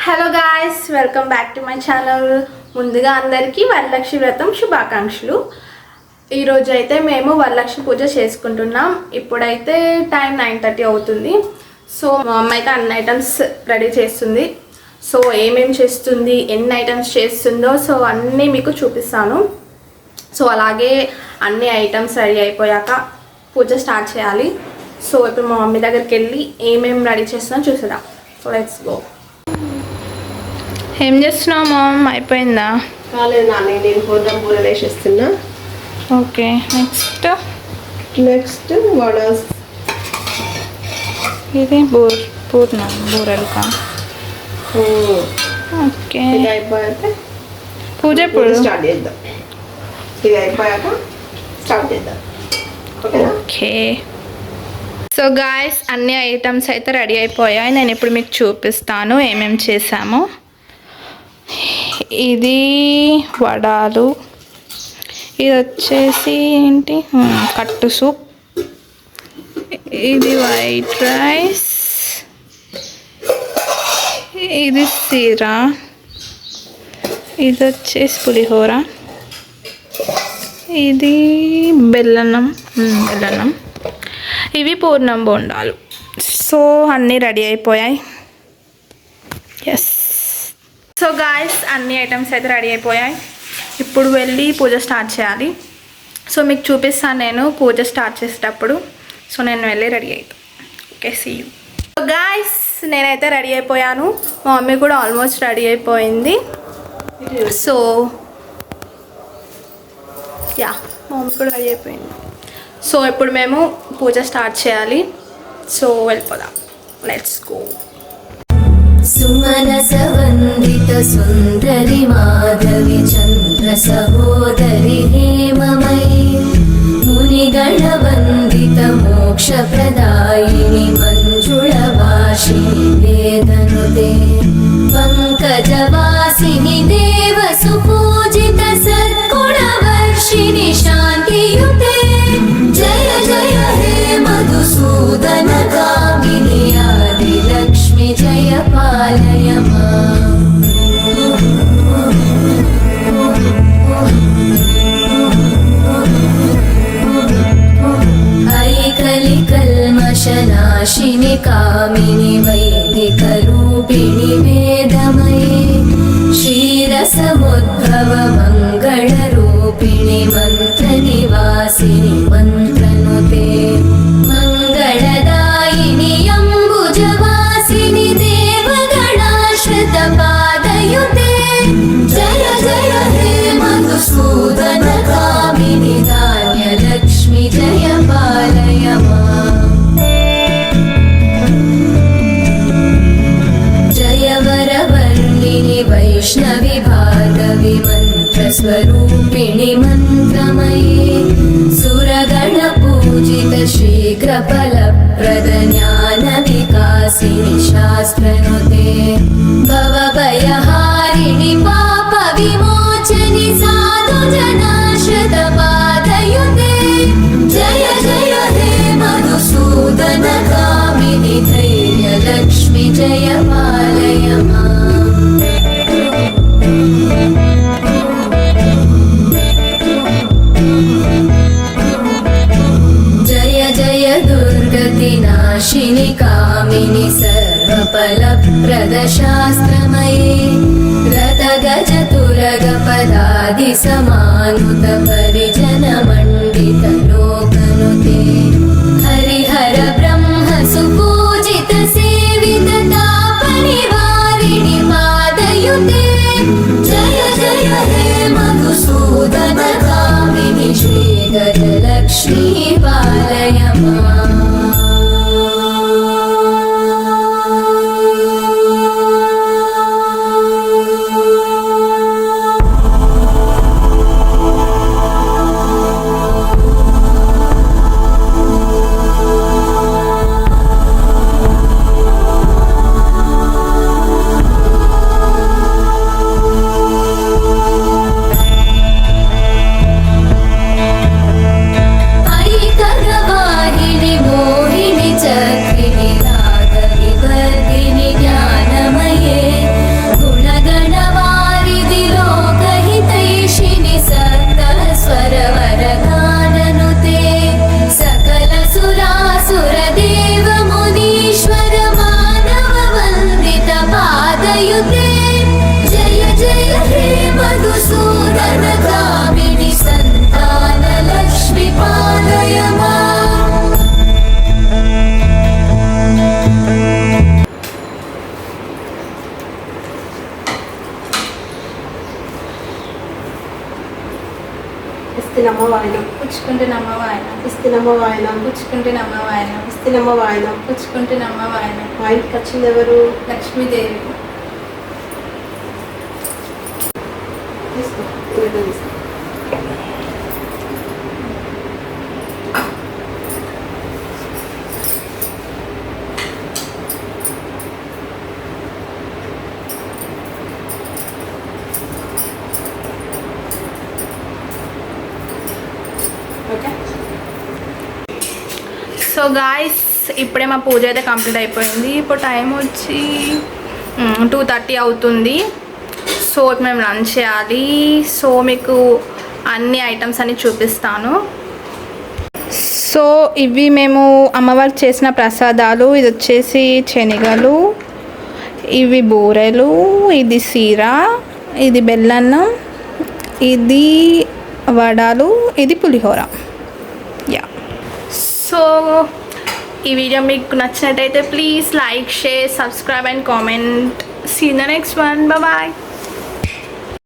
Hello guys, welcome back to my channel. ముందుగా అందరికీ వరలక్ష్మి వ్రతం శుభాకాంక్షలు. ఈరోజు అయితే మేము వరలక్ష్మి పూజ చేసుకుంటున్నాం. ఇప్పుడైతే టైం 9:30 అవుతుంది. సో మా అమ్మ అయితే అన్ని ఐటమ్స్ రెడీ చేస్తుంది. సో ఏమేమి చేస్తుంది, ఎన్ని ఐటమ్స్ చేస్తుందో సో అన్నీ మీకు చూపిస్తాను. సో అలాగే అన్ని ఐటమ్స్ రెడీ అయిపోయాక పూజ స్టార్ట్ చేయాలి. సో ఇప్పుడు మా మమ్మీ దగ్గరికి వెళ్ళి ఏమేమి రెడీ చేస్తున్నా చూసేద్దాం. So let's go. ఏం చేస్తున్నావు మామ్? అయిపోయిందా? కాలేదు నాన్న, నేను పూర్ణం పూర వేసేస్తున్నా. Okay, next vada. ఇది పూర్ణం బూరెలుకా? ఓకే, ఇది అయిపోయాక పూజ ఎప్పుడు స్టార్ట్ చేద్దాం. ఇది అయిపోయాక స్టార్ట్ చేద్దాం. ఓకే. సో గాయస్, అన్ని ఐటమ్స్ అయితే రెడీ అయిపోయాయి. నేను ఇప్పుడు మీకు చూపిస్తాను ఏమేమి చేసామో. ఇది వడాలు, ఇది వచ్చేసి ఏంటి, కట్టు సూప్, ఇది వైట్ రైస్, ఇది సీరా, ఇది వచ్చేసి పులిహోర, ఇది బెల్లన్నం, ఇవి పూర్ణం బోండాలు. సో అన్నీ రెడీ అయిపోయాయి. ఎస్. సో గాయస్, అన్ని ఐటమ్స్ అయితే రెడీ అయిపోయాయి. ఇప్పుడు వెళ్ళి పూజ స్టార్ట్ చేయాలి. సో మీకు చూపిస్తాను నేను పూజ స్టార్ట్ చేసేటప్పుడు. సో నేను వెళ్ళి రెడీ అవుతాను. Okay, see you. So guys, నేనైతే రెడీ అయిపోయాను. మా మమ్మీ కూడా ఆల్మోస్ట్ రెడీ అయిపోయింది. సో యా, మా మమ్మీ కూడా రెడీ అయిపోయింది. సో ఇప్పుడు మేము పూజ స్టార్ట్ చేయాలి. సో వెళ్ళిపోదాం. Let's go. सुमनस वन्दित सुन्दरि माधवि चन्द्र सहोदरि हेममयि मुनिगण वन्दित मोक्षप्रदायिनि मञ्जुळवासिनि वेदनुते पङ्कजवासिनि देवसुपूजित सद्गुणवर्षिणि शान्तियुते जय जय हे मधुसूदन कामिनि आदिलक्ष्मि जय पालय माम् ऐकलिकल्मषनाशिनि कामिनि वैदिकरूपिणि वेदमये क्षीरसमुद्भव मङ्गलरूपिणि मन्त्रनिवासिनि मन्त्रनुते मङ्गलदायिनि अम्बुजवासिनि देवगणाश्रितपादयुते जय जय हे मधुसूदन कामिनि धान्यलक्ष्मि जय पालय माम् जय वरवर्णिनि वैष्णवि भार्गवि मन्त्रस्वरूपिणि मन्त्रमये सुरगणपूजित शीघ्रफलप्रद ज्ञानविकासिनि शास्त्रनुते भवभयहारिणि पापविमोचनि साधुजनाश्रितपादयुते जय जय हे मधुसूदन कामिनि धैर्यलक्ष्मि जय पालय माम् जय जय दुर्गतिनाशिनि कामिनि सर्वफलप्रद शास्त्रमये रथगजतुरगपदादिसमानुत परिजनमण्डित लोकनुते हरिहर ब्रह्म सुपूजित सेवित तापनिवारिणि पादयुते जय जय हे मधुसूदन कामिनि श्रीगजलक्ष्मी पालय माम् सायुते जय जय हे मधुसूदन कामिनि सन्तान लक्ष्मी पालय माम् ఇస్తినమ్మ వాయనం పుచ్చుకుంటున్నమ్మ వాయనం ఇస్తినమ్మ వాయనం పుచ్చుకుంటున్నమ్మ వాయనం ఇస్తినమ్మ వాయనం పుచ్చుకుంటున్నమ్మ వాయనం మా ఇంటికి వచ్చింది ఎవరు? లక్ష్మీదేవి తీసుకో ఇదిగో తీసుకో. ఓకే సో గాయస్ ఇప్పుడే మా పూజ అయితే కంప్లీట్ అయిపోయింది. ఇప్పుడు టైం వచ్చి 2:30 అవుతుంది. సో మేము లంచ్ చేయాలి. సో మీకు అన్ని ఐటమ్స్ అన్ని చూపిస్తాను. సో ఇవి మేము అమ్మవారికి చేసిన ప్రసాదాలు. ఇది వచ్చేసి శనగలు, ఇవి బూరెలు, ఇది సీర, ఇది బెల్లన్నం, ఇది వడాలు, ఇది పులిహోర. యా. సో ఈ వీడియో మీకు నచ్చినట్టయితే please like, share, subscribe and comment. See in the next one. Bye.